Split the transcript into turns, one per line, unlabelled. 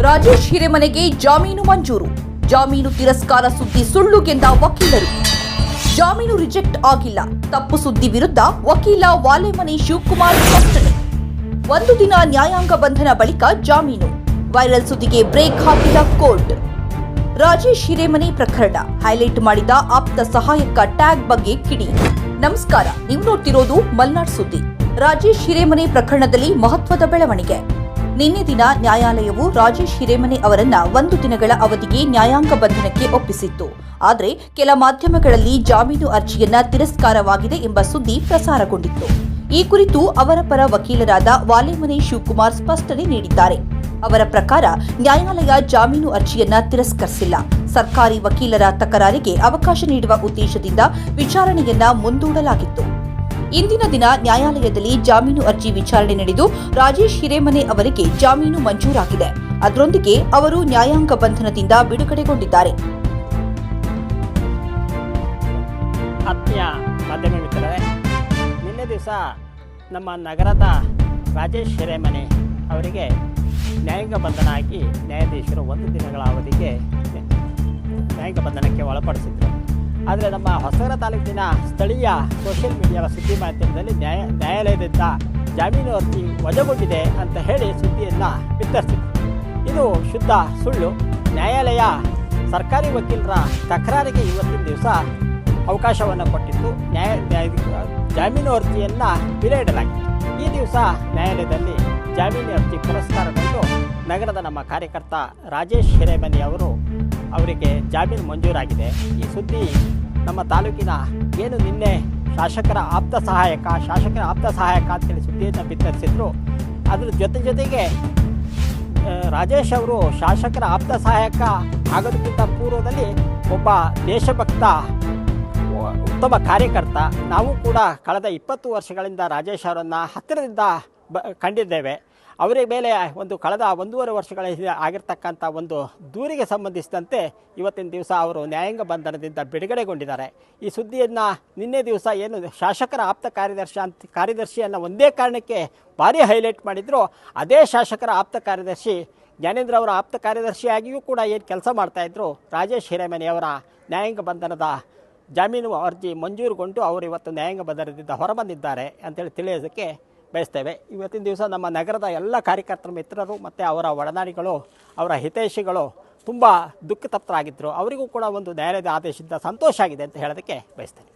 ರಾಜೇಶ್ ಹಿರೇಮನೆಗೆ ಜಾಮೀನು ಮಂಜೂರು. ಜಾಮೀನು ತಿರಸ್ಕಾರ ಸುದ್ದಿ ಸುಳ್ಳು ಎಂದ ವಕೀಲರು. ಜಾಮೀನು ರಿಜೆಕ್ಟ್ ಆಗಿಲ್ಲ. ತಪ್ಪು ಸುದ್ದಿ ವಿರುದ್ಧ ವಕೀಲ ವಾಲೆಮನೆ ಶಿವಕುಮಾರ್ ಸ್ಪಷ್ಟನೆ. ಒಂದು ದಿನ ನ್ಯಾಯಾಂಗ ಬಂಧನ ಬಳಿಕ ಜಾಮೀನು. ವೈರಲ್ ಸುದ್ದಿಗೆ ಬ್ರೇಕ್ ಹಾಕಿದ ಕೋರ್ಟ್. ರಾಜೇಶ್ ಹಿರೇಮನೆ ಪ್ರಕರಣ ಹೈಲೈಟ್ ಮಾಡಿದ ಆಪ್ತ ಸಹಾಯಕ ಟ್ಯಾಗ್ ಬಗ್ಗೆ ಕಿಡಿ. ನಮಸ್ಕಾರ, ನೀವು ನೋಡ್ತಿರೋದು ಮಲ್ನಾಡ್ ಸುದ್ದಿ. ರಾಜೇಶ್ ಹಿರೇಮನೆ ಪ್ರಕರಣದಲ್ಲಿ ಮಹತ್ವದ ಬೆಳವಣಿಗೆ. ನಿನ್ನೆ ದಿನ ನ್ಯಾಯಾಲಯವು ರಾಜೇಶ್ ಹಿರೇಮನೆ ಅವರನ್ನ 1 ದಿನಗಳ ಅವಧಿಗೆ ನ್ಯಾಯಾಂಗ ಬಂಧನಕ್ಕೆ ಒಪ್ಪಿಸಿತ್ತು. ಆದರೆ ಕೆಲ ಮಾಧ್ಯಮಗಳಲ್ಲಿ ಜಾಮೀನು ಅರ್ಜಿಯನ್ನ ತಿರಸ್ಕಾರವಾಗಿದೆ ಎಂಬ ಸುದ್ದಿ ಪ್ರಸಾರಗೊಂಡಿತ್ತು. ಈ ಕುರಿತು ಅವರ ಪರ ವಕೀಲರಾದ ವಾಲೆಮನೆ ಶಿವಕುಮಾರ್ ಸ್ಪಷ್ಟನೆ ನೀಡಿದ್ದಾರೆ. ಅವರ ಪ್ರಕಾರ ನ್ಯಾಯಾಲಯ ಜಾಮೀನು ಅರ್ಜಿಯನ್ನ ತಿರಸ್ಕರಿಸಿಲ್ಲ. ಸರ್ಕಾರಿ ವಕೀಲರ ತಕರಾರಿಗೆ ಅವಕಾಶ ನೀಡುವ ಉದ್ದೇಶದಿಂದ ವಿಚಾರಣೆಯನ್ನ ಮುಂದೂಡಲಾಗಿತ್ತು. ಇಂದಿನ ದಿನ ನ್ಯಾಯಾಲಯದಲ್ಲಿ ಜಾಮೀನು ಅರ್ಜಿ ವಿಚಾರಣೆ ನಡೆದು ರಾಜೇಶ್ ಹಿರೇಮನೆ ಅವರಿಗೆ ಜಾಮೀನು ಮಂಜೂರಾಗಿದೆ. ಅದರೊಂದಿಗೆ ಅವರು ನ್ಯಾಯಾಂಗ ಬಂಧನದಿಂದ ಬಿಡುಗಡೆಗೊಂಡಿದ್ದಾರೆ.
ಆತ್ಮೀಯ ಮಾಧ್ಯಮ ಮಿತ್ರರೇ, ನಿನ್ನೆ ದಿವಸ ನಮ್ಮ ನಗರದ ರಾಜೇಶ್ ಹಿರೇಮನೆ ಅವರಿಗೆ ನ್ಯಾಯಾಂಗ ಬಂಧನ ಆಗಿ ನ್ಯಾಯಾಧೀಶರು 1 ದಿನಗಳ ಅವಧಿಗೆ ನ್ಯಾಯಾಂಗ ಬಂಧನಕ್ಕೆ ಒಳಪಡಿಸಿದರು. ಆದರೆ ನಮ್ಮ ಹೊಸನಗರ ತಾಲೂಕಿನ ಸ್ಥಳೀಯ ಸೋಷಿಯಲ್ ಮೀಡಿಯಾದ ಸುದ್ದಿ ಮಾಧ್ಯಮದಲ್ಲಿ ನ್ಯಾಯಾಲಯದಿಂದ ಜಾಮೀನು ಅರ್ಜಿ ವಜಾಗೊಂಡಿದೆ ಅಂತ ಹೇಳಿ ಸುದ್ದಿಯನ್ನು ಬಿತ್ತರಿಸಿದರು. ಇದು ಶುದ್ಧ ಸುಳ್ಳು. ನ್ಯಾಯಾಲಯ ಸರ್ಕಾರಿ ವಕೀಲರ ತಕರಾರಿಗೆ ಇವತ್ತಿನ ದಿವಸ ಅವಕಾಶವನ್ನು ಕೊಟ್ಟಿತ್ತು. ಜಾಮೀನು ಅರ್ಜಿಯನ್ನು ಬಿಲೆ ಇಡಲಾಗಿತ್ತು. ಈ ದಿವಸ ನ್ಯಾಯಾಲಯದಲ್ಲಿ ಜಾಮೀನು ಅರ್ಜಿ ಪುರಸ್ಕಾರಗೊಂಡು ನಗರದ ನಮ್ಮ ಕಾರ್ಯಕರ್ತ ರಾಜೇಶ್ ಹಿರೇಮನೆ ಅವರಿಗೆ ಜಾಮೀನು ಮಂಜೂರಾಗಿದೆ. ಈ ಸುದ್ದಿ ನಮ್ಮ ತಾಲೂಕಿನ ಏನು ನಿನ್ನೆ ಶಾಸಕರ ಆಪ್ತ ಸಹಾಯಕ ಅಂತೇಳಿ ಸುದ್ದಿಯನ್ನು ಬಿತ್ತರಿಸಿದ್ರು. ಅದರ ಜೊತೆಗೆ ರಾಜೇಶ್ ಅವರು ಶಾಸಕರ ಆಪ್ತ ಸಹಾಯಕ ಆಗೋದಕ್ಕಿಂತ ಪೂರ್ವದಲ್ಲಿ ಒಬ್ಬ ದೇಶಭಕ್ತ ಉತ್ತಮ ಕಾರ್ಯಕರ್ತ. ನಾವು ಕೂಡ ಕಳೆದ 20 ವರ್ಷಗಳಿಂದ ರಾಜೇಶ್ ಅವರನ್ನು ಹತ್ತಿರದಿಂದ ಕಂಡಿದ್ದೇವೆ. ಅವರ ಮೇಲೆ ಕಳೆದ 1.5 ವರ್ಷಗಳ ಹಿಂದೆ ಆಗಿರ್ತಕ್ಕಂಥ ಒಂದು ದೂರಿಗೆ ಸಂಬಂಧಿಸಿದಂತೆ ಇವತ್ತಿನ ದಿವಸ ಅವರು ನ್ಯಾಯಾಂಗ ಬಂಧನದಿಂದ ಬಿಡುಗಡೆಗೊಂಡಿದ್ದಾರೆ. ಈ ಸುದ್ದಿಯನ್ನು ನಿನ್ನೆ ದಿವಸ ಏನು ಶಾಸಕರ ಆಪ್ತ ಕಾರ್ಯದರ್ಶಿಯನ್ನು ಒಂದೇ ಕಾರಣಕ್ಕೆ ಭಾರಿ ಹೈಲೈಟ್ ಮಾಡಿದ್ರು. ಅದೇ ಶಾಸಕರ ಆಪ್ತ ಕಾರ್ಯದರ್ಶಿ ಜ್ಞಾನೇಂದ್ರ ಅವರ ಆಪ್ತ ಕಾರ್ಯದರ್ಶಿಯಾಗಿಯೂ ಕೂಡ ಏನು ಕೆಲಸ ಮಾಡ್ತಾಯಿದ್ರು ರಾಜೇಶ್ ಹಿರೇಮನೆಯವರ ನ್ಯಾಯಾಂಗ ಬಂಧನದ ಜಾಮೀನು ಅರ್ಜಿ ಮಂಜೂರುಗೊಂಡು ಅವರು ಇವತ್ತು ನ್ಯಾಯಾಂಗ ಬಂಧನದಿಂದ ಹೊರಬಂದಿದ್ದಾರೆ ಅಂತೇಳಿ ತಿಳಿಯೋದಕ್ಕೆ ಬಯಸ್ತೇವೆ. ಇವತ್ತಿನ ದಿವಸ ನಮ್ಮ ನಗರದ ಎಲ್ಲ ಕಾರ್ಯಕರ್ತರ ಮಿತ್ರರು ಮತ್ತು ಅವರ ಒಡನಾಡಿಗಳು, ಅವರ ಹಿತೈಷಿಗಳು ತುಂಬ ದುಃಖ ತಪ್ತರಾಗಿದ್ದರು. ಅವರಿಗೂ ಕೂಡ ಒಂದು ನ್ಯಾಯಾಲಯದ ಆದೇಶದಿಂದ ಸಂತೋಷ ಆಗಿದೆ ಅಂತ ಹೇಳೋದಕ್ಕೆ ಬಯಸ್ತೇನೆ.